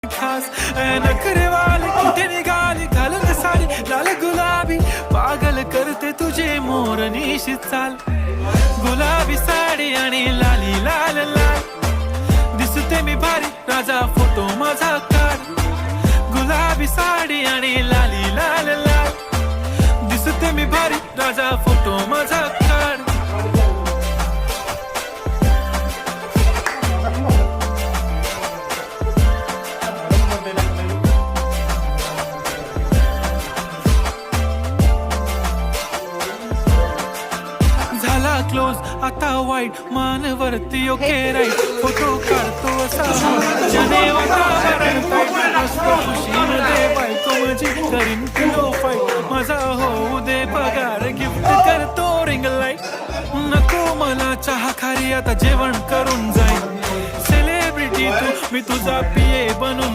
खास नखरेवाली कुठे निघाली घालून साडी लाल गुलाबी पागल करते तुझे मोरनीशी चाल गुलाबी साडी आणि लाली लाल लाल दिसते मी भारी राजा फोटो माझा काढ गुलाबी साडी आणि लाली लाल लाल दिसते मी भारी राजा फोटो माझा काढ झाला क्लोज आता वाईट मानवरती ओके राईट फोटो काढतो असा जने वातावरण मस्त खुशीमध्ये बायको माझी करीन किलो फाईट माझा होऊ दे पगार गिफ्ट करतो रिंग लाईट नको मला चहा खारी आता जेवण करून जाईन सेलिब्रिटी तू मी तुझा पिये बनून